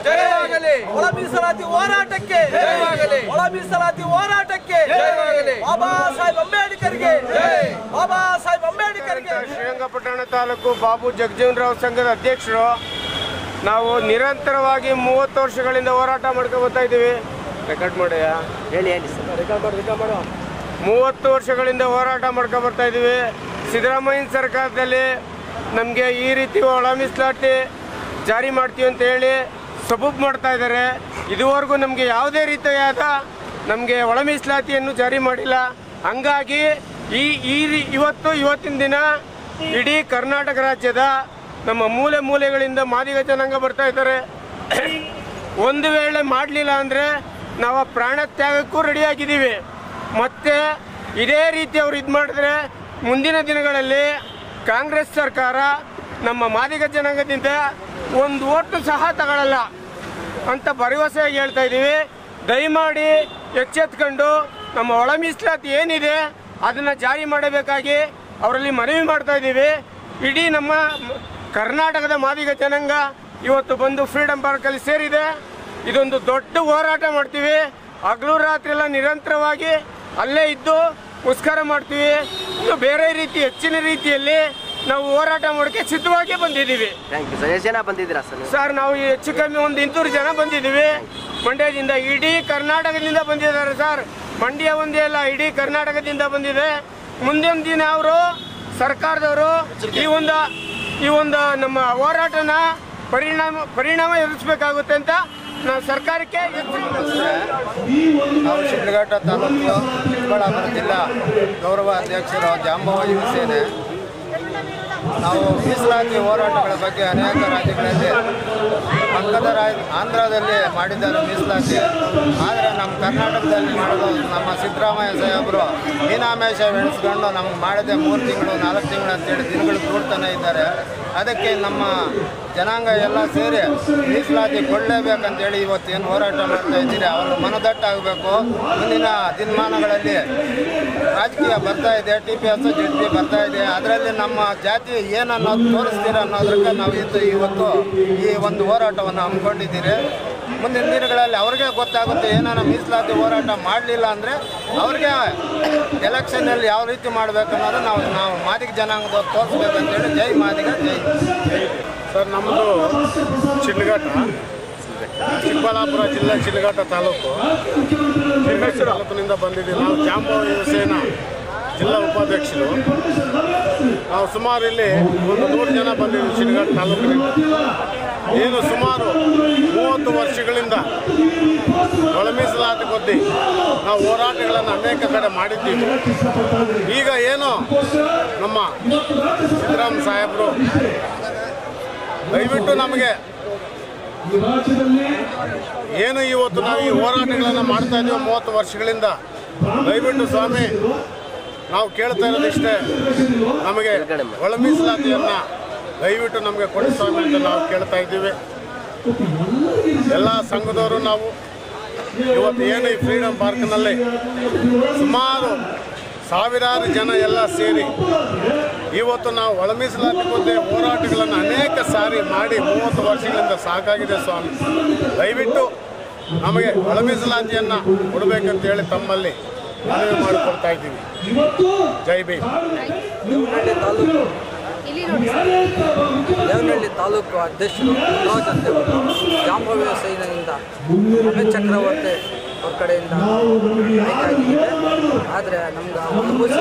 ಜಯವಾಗಲಿ. ಒಳ ಮೀಸಲಾತಿ ಹೋರಾಟಕ್ಕೆ ಜಯವಾಗಲಿ. ಒಳ ಮೀಸಲಾತಿ ಹೋರಾಟಕ್ಕೆ ಜಯವಾಗಲಿ. ಬಾಬಾ ಸಾಹೇಬ್ ಅಂಬೇಡ್ಕರ್ಗೆ ಬಾಬಾ ಸಾಹೇಬ್ ಅಂಬೇಡ್ಕರ್ಗೆ. ಶ್ರೀರಂಗಪಟ್ಟಣ ತಾಲೂಕು ಬಾಬು ಜಗಜೀವನರಾವ್ ಸಂಘದ ಅಧ್ಯಕ್ಷರು. ನಾವು ನಿರಂತರವಾಗಿ 30 ವರ್ಷಗಳಿಂದ ಹೋರಾಟ ಮಾಡ್ಕೊಂಡು ಬರ್ತಾ ಇದ್ದೀವಿ. ರೆಕಾರ್ಡ್ ಮಾಡಯ್ಯ, ಹೇಳಿ ಸರ್. ರೆಕಾರ್ಡ್ ಮಾಡು. 30 ವರ್ಷಗಳಿಂದ ಹೋರಾಟ ಮಾಡ್ಕೊಂಡು ಬರ್ತಾ ಇದ್ದೀವಿ. ಸಿದ್ದರಾಮಯ್ಯನ ಸರ್ಕಾರದಲ್ಲಿ ನಮಗೆ ಈ ರೀತಿ ಒಳ ಮೀಸಲಾತಿ ಜಾರಿ ಮಾಡ್ತೀವಿ ಅಂತ ಹೇಳಿ ಸಬೂಬು ಮಾಡ್ತಾ ಇದ್ದಾರೆ. ಇದುವರೆಗೂ ನಮಗೆ ಯಾವುದೇ ರೀತಿಯಾದ ನಮಗೆ ಒಳ ಮೀಸಲಾತಿಯನ್ನು ಜಾರಿ ಮಾಡಿಲ್ಲ. ಹಂಗಾಗಿ ಇವತ್ತಿನ ದಿನ ಇಡೀ ಕರ್ನಾಟಕ ರಾಜ್ಯದ ನಮ್ಮ ಮೂಲೆ ಮೂಲೆಗಳಿಂದ ಮಾದಿಗ ಜನಾಂಗ ಬರ್ತಾ ಇದ್ದಾರೆ. ಒಂದು ವೇಳೆ ಮಾಡಲಿಲ್ಲ ಅಂದರೆ ನಾವು ಪ್ರಾಣ ತ್ಯಾಗಕ್ಕೂ ರೆಡಿಯಾಗಿದ್ದೀವಿ. ಮತ್ತು ಇದೇ ರೀತಿ ಅವ್ರು ಇದು ಮಾಡಿದ್ರೆ ಮುಂದಿನ ದಿನಗಳಲ್ಲಿ ಕಾಂಗ್ರೆಸ್ ಸರ್ಕಾರ ನಮ್ಮ ಮಾದಿಗ ಜನಾಂಗದಿಂದ ಒಂದು ಓಟು ಸಹ ತಗೊಳ್ಳಲ್ಲ ಅಂತ ಭರವಸೆಯಾಗಿ ಹೇಳ್ತಾ ಇದ್ದೀವಿ. ದಯಮಾಡಿ ಎಚ್ಚೆತ್ಕೊಂಡು ನಮ್ಮ ಒಳ ಮೀಸಲಾತಿ ಏನಿದೆ ಅದನ್ನು ಜಾರಿ ಮಾಡಬೇಕಾಗಿ ಅವರಲ್ಲಿ ಮನವಿ ಮಾಡ್ತಾ ಇದ್ದೀವಿ. ಇಡೀ ನಮ್ಮ ಕರ್ನಾಟಕದ ಮಾದಿಗ ಜನಾಂಗ ಇವತ್ತು ಬಂದು ಫ್ರೀಡಮ್ ಪಾರ್ಕಲ್ಲಿ ಸೇರಿದೆ. ಇದೊಂದು ದೊಡ್ಡ ಹೋರಾಟ ಮಾಡ್ತೀವಿ. ಹಗಲು ರಾತ್ರಿ ಎಲ್ಲ ನಿರಂತರವಾಗಿ ಅಲ್ಲೇ ಇದ್ದು ಮುಸ್ಕರ ಮಾಡ್ತೀವಿ. ಇನ್ನು ಬೇರೆ ರೀತಿ ಹೆಚ್ಚಿನ ರೀತಿಯಲ್ಲಿ ನಾವು ಹೋರಾಟ ಮಾಡೋಕ್ಕೆ ಸಿದ್ಧವಾಗಿ ಬಂದಿದ್ದೀವಿ. ಎಷ್ಟು ಜನ ಬಂದಿದ್ದೀರಾ ಸರ್? ನಾವು ಹೆಚ್ಚು ಕಮ್ಮಿ ಒಂದು 200 ಜನ ಬಂದಿದ್ದೀವಿ. ಮಂಡ್ಯದಿಂದ, ಇಡೀ ಕರ್ನಾಟಕದಿಂದ ಬಂದಿದ್ದಾರೆ ಸರ್. ಮಂಡ್ಯ ಒಂದೇ ಅಲ್ಲ, ಇಡೀ ಕರ್ನಾಟಕದಿಂದ ಬಂದಿದೆ. ಮುಂದಿನ ದಿನ ಅವರು ಸರ್ಕಾರದವರು ಈ ಒಂದು ನಮ್ಮ ಹೋರಾಟನ ಪರಿಣಾಮ ಎದುರಿಸಬೇಕಾಗುತ್ತೆ ಅಂತ ನಾವು ಸರ್ಕಾರಕ್ಕೆ. ನಾವು ಶಿಡ್ಲಘಟ್ಟ ತಾಲೂಕು ಚಿಕ್ಕಬಳ್ಳಾಪುರ ಜಿಲ್ಲಾ ಗೌರವ ಅಧ್ಯಕ್ಷರು ಜಾಂಬವ ಯುವ ಸೇನೆ. ನಾವು ಮೀಸಲಾತಿ ಹೋರಾಟಗಳ ಬಗ್ಗೆ ಅನೇಕ ರಾಜ್ಯಗಳಲ್ಲಿ ಆಂಧ್ರದಲ್ಲಿ ಮಾಡಿದ್ದಾರೆ ಮೀಸಲಾತಿ. ಆದರೆ ನಮ್ಮ ಕರ್ನಾಟಕದಲ್ಲಿ ಮಾಡೋದು ನಮ್ಮ ಸಿದ್ದರಾಮಯ್ಯ ಸಾಹೇಬರು ಮೀನಾಮೇಷ ಎಣಿಸ್ಕೊಂಡು ನಮ್ಗೆ ಮಾಡಿದೆ 3 ತಿಂಗಳು 4 ತಿಂಗಳು ಅಂತೇಳಿ ದಿನಗಳು ಕೂಡ್ತಾನೆ ಇದ್ದಾರೆ. ಅದಕ್ಕೆ ನಮ್ಮ ಜನಾಂಗ ಎಲ್ಲ ಸೇರಿ ಮೀಸಲಾತಿ ಕೊಡಲೇಬೇಕಂತೇಳಿ ಇವತ್ತೇನು ಹೋರಾಟ ಮಾಡ್ತಾ ಇದ್ದೀರಿ ಅವರು ಮನದಟ್ಟಾಗಬೇಕು. ಮುಂದಿನ ದಿನಮಾನಗಳಲ್ಲಿ ರಾಜಕೀಯ ಬರ್ತಾ ಇದೆ, TPS ZP ಬರ್ತಾ ಇದೆ. ಅದರಲ್ಲಿ ನಮ್ಮ ಜಾತಿ ಏನನ್ನೋದು ತೋರಿಸ್ತೀರ ಅನ್ನೋದ್ರಿಂದ ನಾವು ಇವತ್ತು ಈ ಒಂದು ಹೋರಾಟವನ್ನು ಹಮ್ಮಿಕೊಂಡಿದ್ದೀರಿ. ಮುಂದಿನ ದಿನಗಳಲ್ಲಿ ಅವ್ರಿಗೆ ಗೊತ್ತಾಗುತ್ತೆ. ಏನಾರ ಮೀಸಲಾತಿ ಹೋರಾಟ ಮಾಡಲಿಲ್ಲ ಅಂದರೆ ಅವ್ರಿಗೆ ಎಲೆಕ್ಷನ್ನಲ್ಲಿ ಯಾವ ರೀತಿ ಮಾಡಬೇಕು ಅನ್ನೋದು ನಾವು ಮಾದಿಗ ಜನಾಂಗದವ್ರು ತೋರಿಸ್ಬೇಕಂತೇಳಿ. ಜೈ ಮಾದಿಗ, ಜೈ. ಸರ್, ನಮ್ಮದು ಶಿಡ್ಲಘಟ್ಟ, ಚಿಕ್ಕಬಳ್ಳಾಪುರ ಜಿಲ್ಲೆ ಶಿಡ್ಲಘಟ್ಟ ತಾಲೂಕು ತಾಲೂಕಿನಿಂದ ಬಂದಿದ್ದೀವಿ. ನಾವು ಜಾಂಬವ ಯುವ ಸೇನಾ ಜಿಲ್ಲಾ ಉಪಾಧ್ಯಕ್ಷರು. ನಾವು ಸುಮಾರು ಇಲ್ಲಿ ಒಂದು 100 ಜನ ಬಂದಿದ್ದೀವಿ ಶಿಡ್ಲಘಟ್ಟ ತಾಲೂಕಿನಿಂದ. ಏನು ಸುಮಾರು 30 ವರ್ಷಗಳಿಂದ ಒಳ ಮೀಸಲಾತಿ ಬಗ್ಗೆ ನಾವು ಹೋರಾಟಗಳನ್ನು ಅನೇಕ ಕಡೆ ಮಾಡಿದ್ದೀವಿ. ಈಗ ಏನು ನಮ್ಮ ಸಿದ್ದರಾಮ ಸಾಹೇಬರು ದಯವಿಟ್ಟು ನಮಗೆ ಏನು ಇವತ್ತು ನಾವು ಈ ಹೋರಾಟಗಳನ್ನು ಮಾಡ್ತಾ ಇದ್ದೀವಿ 30 ವರ್ಷಗಳಿಂದ, ದಯವಿಟ್ಟು ಸ್ವಾಮಿ ನಾವು ಕೇಳ್ತಾ ಇರೋದಿಷ್ಟೇ, ನಮಗೆ ಒಳ ಮೀಸಲಾತಿಯನ್ನು ದಯವಿಟ್ಟು ನಮಗೆ ಕೊಡಿ ಸ್ವಾಮಿ ಅಂತ ನಾವು ಕೇಳ್ತಾ ಇದ್ದೀವಿ. ಎಲ್ಲ ಸಂಘದವರು ನಾವು ಇವತ್ತು ಏನು ಈ ಫ್ರೀಡಮ್ ಪಾರ್ಕ್ನಲ್ಲಿ ಸುಮಾರು ಸಾವಿರಾರು ಜನ ಎಲ್ಲ ಸೇರಿ ಇವತ್ತು ನಾವು ಒಳ ಮೀಸಲಾತಿ ಬಗ್ಗೆ ಹೋರಾಟಗಳನ್ನು ಅನೇಕ ಸಾರಿ ಮಾಡಿ 30 ವರ್ಷಗಳಿಂದ ಸಾಕಾಗಿದೆ ಸ್ವಾಮಿ. ದಯವಿಟ್ಟು ನಮಗೆ ಒಳ ಮೀಸಲಾತಿಯನ್ನು ಕೊಡಬೇಕಂತೇಳಿ ತಮ್ಮಲ್ಲಿ ಮನವಿ ಮಾಡಿಕೊಳ್ತಾ ಇದ್ದೀವಿ. ಜೈ ಭೀಮ್. ದೇವನಹಳ್ಳಿ ತಾಲೂಕು ಅಧ್ಯಕ್ಷರು ರಾಜ್ ಅಂತೇಳ್ಬಿಟ್ಟು ಜಾಂಬವ ಸೇನೆಯಿಂದ ರಮೇಶ್ ಚಕ್ರವರ್ತಿ ಅವ್ರ ಕಡೆಯಿಂದ ಆಯ್ಕೆಯಾಗಿದ್ದೀವಿ. ಆದರೆ ನಮ್ಗೆ ಮೂಲಭೂತ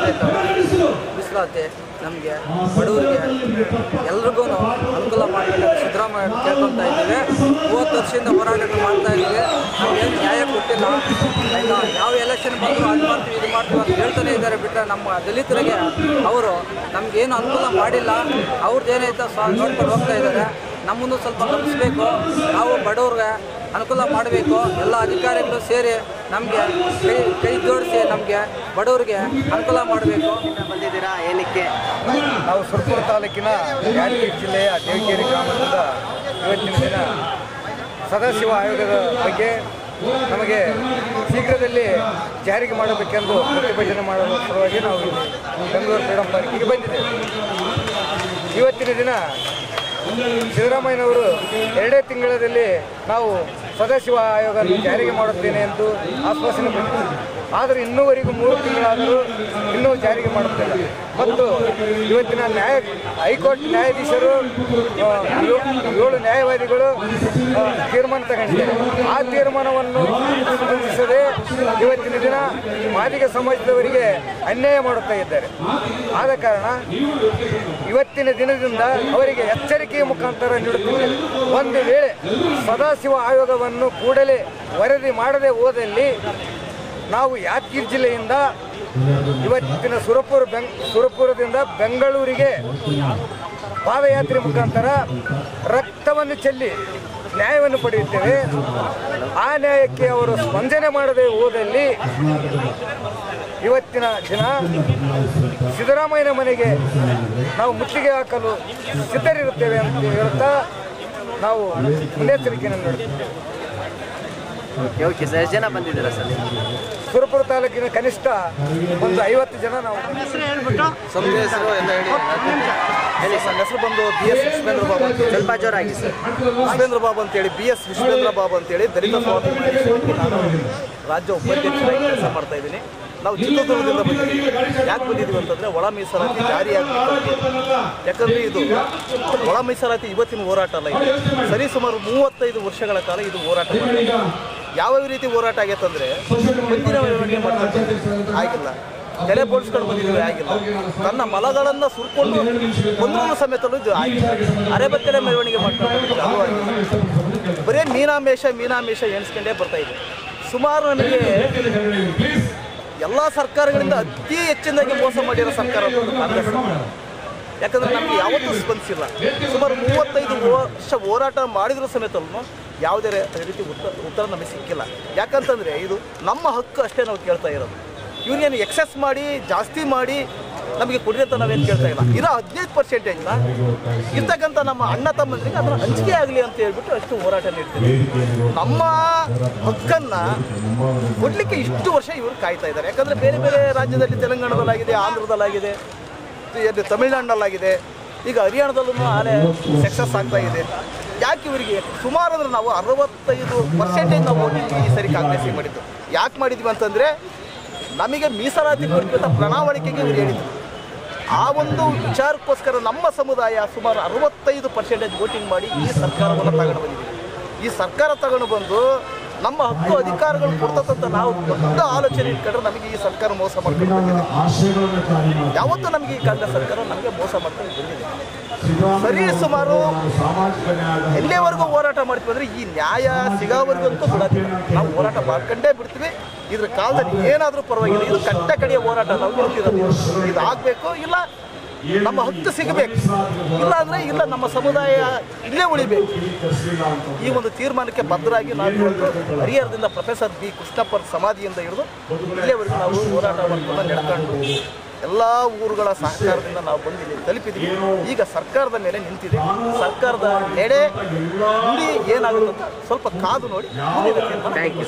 ಮೀಸಲಾತಿ ನಮಗೆ ಬಡವರಿಗೆ ಎಲ್ರಿಗೂ ಅನುಕೂಲ ಮಾಡಬೇಕಂತ ಸಿದ್ದರಾಮಯ್ಯ ಕೇಳ್ಕೊತಾ ಇದ್ದೀವಿ. 30 ವರ್ಷದಿಂದ ಹೋರಾಟಗಳು ಮಾಡ್ತಾ ಇದ್ದೀವಿ. ನಮಗೇನು ನ್ಯಾಯ ಕೊಟ್ಟಿಲ್ಲ. ಆಯಿತಾ, ಯಾವ ಎಲೆಕ್ಷನ್ ಬಂದರೂ ಅದು ಮಾಡ್ತೀವಿ ಇದು ಮಾಡ್ತೀವಿ ಅಂತ ಹೇಳ್ತಾನೆ ಇದ್ದಾರೆ. ಬಿಟ್ಟರೆ ನಮ್ಮ ದಲಿತರಿಗೆ ಅವರು ನಮಗೇನು ಅನುಕೂಲ ಮಾಡಿಲ್ಲ. ಅವ್ರದ್ದು ಏನೈತೆ ನೋಡ್ಕೊಂಡು ಹೋಗ್ತಾ ಇದ್ದಾರೆ. ನಮ್ಮನ್ನು ಸ್ವಲ್ಪ ಗಮನಿಸಬೇಕು. ನಾವು ಬಡವ್ರಿಗೆ ಅನುಕೂಲ ಮಾಡಬೇಕು. ಎಲ್ಲ ಅಧಿಕಾರಿಗಳು ಸೇರಿ ನಮಗೆ ಕೈ ಜೋಡಿಸಿ ನಮಗೆ ಬಡವರಿಗೆ ಅನುಕೂಲ ಮಾಡಬೇಕು. ಬಂದಿದ್ದೀರಾ ಏನಕ್ಕೆ? ನಾವು ಸುರಪುರ ತಾಲೂಕಿನ ಯಾದಗಿರಿ ಜಿಲ್ಲೆಯ ದೇವಕೇರಿ ಗ್ರಾಮದಿಂದ ಇವತ್ತಿನ ದಿನ ಸದಾಶಿವ ಆಯೋಗದ ಬಗ್ಗೆ ನಮಗೆ ಶೀಘ್ರದಲ್ಲಿ ಜಾರಿಗೆ ಮಾಡಬೇಕೆಂದು ಪ್ರತಿಭಟನೆ ಮಾಡುವ ಸಲುವಾಗಿ ನಾವು ಬೆಂಗಳೂರು ಫ್ರೀಡಮ್ ಪಾರ್ಕಿಗೆ ಬಂದಿದ್ದೇವೆ. ಇವತ್ತಿನ ದಿನ ಸಿದ್ದರಾಮಯ್ಯನವರು 2 ತಿಂಗಳಲ್ಲಿ ನಾವು ಸದಾಶಿವ ಆಯೋಗ ಜಾರಿಗೆ ಮಾಡುತ್ತೇನೆ ಎಂದು ಆಶ್ವಾಸನೆ ಕೊಟ್ಟಿದ್ದಾರೆ. ಆದರೆ ಇನ್ನೂವರೆಗೂ 3 ತಿಂಗಳಾದರೂ ಇನ್ನೂ ಜಾರಿಗೆ ಮಾಡುತ್ತಿಲ್ಲ. ಮತ್ತು ಇವತ್ತಿನ ಹೈಕೋರ್ಟ್ ನ್ಯಾಯಾಧೀಶರು 7 ನ್ಯಾಯವಾದಿಗಳು ತೀರ್ಮಾನ ತಗೊಂಡಿದ್ದಾರೆ. ಆ ತೀರ್ಮಾನವನ್ನು ಸ್ಪಂದಿಸದೆ ಇವತ್ತಿನ ದಿನ ಮಾದಿಗ ಸಮಾಜದವರಿಗೆ ಅನ್ಯಾಯ ಮಾಡುತ್ತಾ ಇದ್ದಾರೆ. ಆದ ಕಾರಣ ಇವತ್ತಿನ ದಿನದಿಂದ ಅವರಿಗೆ ಎಚ್ಚರಿಕೆಯ ಮುಖಾಂತರ ನೀಡುತ್ತಿದೆ. ಒಂದು ವೇಳೆ ಸದಾಶಿವ ಆಯೋಗವನ್ನು ಕೂಡಲೇ ವರದಿ ಮಾಡದೆ ಹೋದಲ್ಲಿ ನಾವು ಯಾದಗಿರಿ ಜಿಲ್ಲೆಯಿಂದ ಇವತ್ತಿನ ಸುರಪುರದಿಂದ ಬೆಂಗಳೂರಿಗೆ ಪಾದಯಾತ್ರೆ ಮುಖಾಂತರ ರಕ್ತವನ್ನು ಚೆಲ್ಲಿ ನ್ಯಾಯವನ್ನು ಪಡೆಯುತ್ತೇವೆ. ಆ ನ್ಯಾಯಕ್ಕೆ ಅವರು ಸ್ಪಂದನೆ ಮಾಡದೆ ಹೋದಲ್ಲಿ ಇವತ್ತಿನ ದಿನ ಸಿದ್ದರಾಮಯ್ಯನ ಮನೆಗೆ ನಾವು ಮುತ್ತಿಗೆ ಹಾಕಲು ಸಿದ್ಧರಿರುತ್ತೇವೆ ಅಂತ ಹೇಳ್ತಾ ನಾವು ಮುನ್ನೆಚ್ಚರಿಕೆಯನ್ನು ನೀಡುತ್ತೇವೆ. ಓಕೆ ಸರ್, ಎಷ್ಟು ಜನ ಬಂದಿದ್ದೀರಾ ಸರ್? ಸುರಪುರ ತಾಲೂಕಿನ ಕನಿಷ್ಠ ಒಂದು 50 ಜನ ನಾವು. ಸಂಸ್ಥೆ ಹೆಸರು ಎಲ್ಲ ಹೇಳಿ ಸರ್. ಹೆಸರು ಬಂದು BS ವಿಶ್ವೇಂದ್ರ ಬಾಬು ಅಂತ. ಸ್ವಲ್ಪ ಜೋರಾಗಿ ಸರ್. ವಿಶ್ವೇಂದ್ರ ಬಾಬು ಅಂತೇಳಿ BS ವಿಶ್ವೇಂದ್ರ ಬಾಬು ಅಂತೇಳಿ ದಲಿತ ಸ್ವಾತಂತ್ರ್ಯ ನಾನು ರಾಜ್ಯ ಉಪಾಧ್ಯಕ್ಷರಾಗಿ ಕೆಲಸ ಮಾಡ್ತಾ ಇದ್ದೀನಿ. ನಾವು ಚಿತ್ರದುರ್ಗದಿಂದ ಬಂದಿದ್ದೀವಿ. ಯಾಕೆ ಬಂದಿದ್ದೀವಿ ಅಂತಂದರೆ ಒಳ ಮೀಸಲಾತಿ ಜಾರಿಯಾಗಬೇಕು. ಯಾಕಂದರೆ ಇದು ಒಳ ಮೀಸಲಾತಿ ಇವತ್ತಿನ ಹೋರಾಟ ಅಲ್ಲ, ಇದು ಸರಿಸುಮಾರು 35 ವರ್ಷಗಳ ಕಾಲ ಇದು ಹೋರಾಟ ಮಾಡಿದೆ. ಯಾವ ರೀತಿ ಹೋರಾಟ ಆಗೈತಂದರೆ ಮುಂದಿನ ಮೆರವಣಿಗೆ ಮಾಡ್ತಾರೆ ಆಗಿಲ್ಲ, ತಲೆ ಬೋಳ್ಸ್ಕೊಂಡು ಬಂದಿದ್ದೀವಿ ಆಗಿಲ್ಲ, ತನ್ನ ಮಲಗಳನ್ನು ಸುರ್ಕೊಂಡು ಒಂದೊಂದು ಸಮೇತಲ್ಲೂ ಇದು ಆಗಿಲ್ಲ, ಅರೆಬತ್ತಲೆ ಮೆರವಣಿಗೆ ಮಾಡ್ಕೊಂಡು ಅದು ಆಗಿಲ್ಲ. ಬರೀ ಮೀನಾಮೇಷ ಎಣಿಸ್ಕೊಂಡೇ ಬರ್ತಾ ಇದೆ. ಸುಮಾರು ನಮಗೆ ಎಲ್ಲ ಸರ್ಕಾರಗಳಿಂದ ಅತಿ ಹೆಚ್ಚಿನದಾಗಿ ಮೋಸ ಮಾಡಿರೋ ಸರ್ಕಾರ ಕಾಂಗ್ರೆಸ್. ಯಾಕಂದರೆ ನಮಗೆ ಯಾವತ್ತೂ ಸ್ಪಂದಿಸಿಲ್ಲ. ಸುಮಾರು 35 ವರ್ಷ ಹೋರಾಟ ಮಾಡಿದರೂ ಸಮೇತಲ್ಲೂ ಯಾವುದೇ ರೀತಿ ಉತ್ತರ ನಮಗೆ ಸಿಕ್ಕಿಲ್ಲ. ಯಾಕಂತಂದರೆ ಇದು ನಮ್ಮ ಹಕ್ಕು ಅಷ್ಟೇ ನಾವು ಕೇಳ್ತಾ ಇರೋದು. ಇವ್ರಿಗೇನು ಎಕ್ಸೆಸ್ ಮಾಡಿ ಜಾಸ್ತಿ ಮಾಡಿ ನಮಗೆ ಕೊಡಿ ಅಂತ ನಾವೇನು ಕೇಳ್ತಾ ಇಲ್ಲ. ಇರೋ 15% ಇರ್ತಕ್ಕಂಥ ನಮ್ಮ ಅಣ್ಣ ತಮ್ಮಂದಿರಿಗೆ ಅದನ್ನು ಹಂಚಿಕೆ ಆಗಲಿ ಅಂತ ಹೇಳ್ಬಿಟ್ಟು ಅಷ್ಟು ಹೋರಾಟ ನೀಡ್ತೀವಿ. ನಮ್ಮ ಹಕ್ಕನ್ನು ಕೊಡಲಿಕ್ಕೆ ಇಷ್ಟು ವರ್ಷ ಇವರು ಕಾಯ್ತಾ ಇದ್ದಾರೆ. ಯಾಕಂದರೆ ಬೇರೆ ಬೇರೆ ರಾಜ್ಯದಲ್ಲಿ ತೆಲಂಗಾಣದಲ್ಲಾಗಿದೆ, ಆಂಧ್ರದಲ್ಲಾಗಿದೆ, ತಮಿಳುನಾಡಿನಲ್ಲಾಗಿದೆ, ಈಗ ಹರಿಯಾಣದಲ್ಲೂ ಆನೆ ಸಕ್ಸಸ್ ಆಗ್ತಾ ಇದೆ. ಯಾಕೆ ಇವರಿಗೆ ಸುಮಾರು ಅಂದರೆ ನಾವು 65% ನಾವು ವೋಟಿಂಗ್ ಈ ಸರಿ ಕಾಂಗ್ರೆಸ್ಸಿಗೆ ಮಾಡಿದ್ದು. ಯಾಕೆ ಮಾಡಿದ್ವಿ ಅಂತಂದರೆ ನಮಗೆ ಮೀಸಲಾತಿ ಕೊಡ್ಬೇಕಂತ ಪ್ರಣಾಳಿಕೆಗೆ ಇವರು ಹೇಳಿದ್ರು. ಆ ಒಂದು ವಿಚಾರಕ್ಕೋಸ್ಕರ ನಮ್ಮ ಸಮುದಾಯ ಸುಮಾರು 65% ವೋಟಿಂಗ್ ಮಾಡಿ ಈ ಸರ್ಕಾರವನ್ನು ತಗೊಂಡು ಬಂದಿದ್ದೀವಿ. ಈ ಸರ್ಕಾರ ತಗೊಂಡು ಬಂದು ನಮ್ಮ ಹಕ್ಕು ಅಧಿಕಾರಗಳು ಕೊಡ್ತಕ್ಕಂಥ ನಾವು ದೊಡ್ಡ ಆಲೋಚನೆ ಇಟ್ಕೊಂಡ್ರೆ ನಮಗೆ ಈ ಸರ್ಕಾರ ಮೋಸ ಮಾಡ್ಕೊಂಡು ಬಂದಿದೆ. ಯಾವತ್ತೂ ನಮಗೆ ಈ ಕಾಂಗ್ರೆಸ್ ಸರ್ಕಾರ ನಮಗೆ ಮೋಸ ಮಾಡ್ಕೊಂಡು ಬಂದಿದೆ. ಸರಿ ಸುಮಾರು ಎಲ್ಲಿವರೆಗೂ ಹೋರಾಟ ಮಾಡ್ತೀವಿ ಅಂದರೆ ಈ ನ್ಯಾಯ ಸಿಗೋವರೆಗೂ ಅಂತೂ ಬಿಡೋದಿಲ್ಲ. ನಾವು ಹೋರಾಟ ಮಾಡ್ಕೊಂಡೇ ಬಿಡ್ತೀವಿ. ಇದ್ರ ಕಾಲದಲ್ಲಿ ಏನಾದರೂ ಪರವಾಗಿಲ್ಲ, ಇದು ಕಟ್ಟ ಕಡೆಯ ಹೋರಾಟ ನಾವು ನಿಲ್ತಿರೋದು. ಇದು ಆಗಬೇಕು, ಇಲ್ಲ ನಮ್ಮ ಹಕ್ಕು ಸಿಗಬೇಕು, ಇಲ್ಲ ಅಂದರೆ ಇಲ್ಲ ನಮ್ಮ ಸಮುದಾಯ ಇಲ್ಲೇ ಉಳಿಬೇಕು. ಈ ಒಂದು ತೀರ್ಮಾನಕ್ಕೆ ಬದ್ಧರಾಗಿ ನಾವು ಹರಿಹರದಿಂದ ಪ್ರೊಫೆಸರ್ ಬಿ ಕೃಷ್ಣಪ್ಪರ ಸಮಾಧಿಯಿಂದ ಹಿಡಿದು ಇಲ್ಲಿವರೆಗೂ ನಾವು ಹೋರಾಟವನ್ನು ನಡ್ಕೊಂಡು ಎಲ್ಲ ಊರುಗಳ ಸಹಕಾರದಿಂದ ನಾವು ಬಂದಿದ್ದೀವಿ, ತಲುಪಿದ್ದೀವಿ. ಈಗ ಸರ್ಕಾರದ ಮೇಲೆ ನಿಂತಿದೆ. ಸರ್ಕಾರದ ನುಡಿ ಏನಾಗುತ್ತೆ ಅಂತ ಸ್ವಲ್ಪ ಕಾದು ನೋಡಿ. Thank you.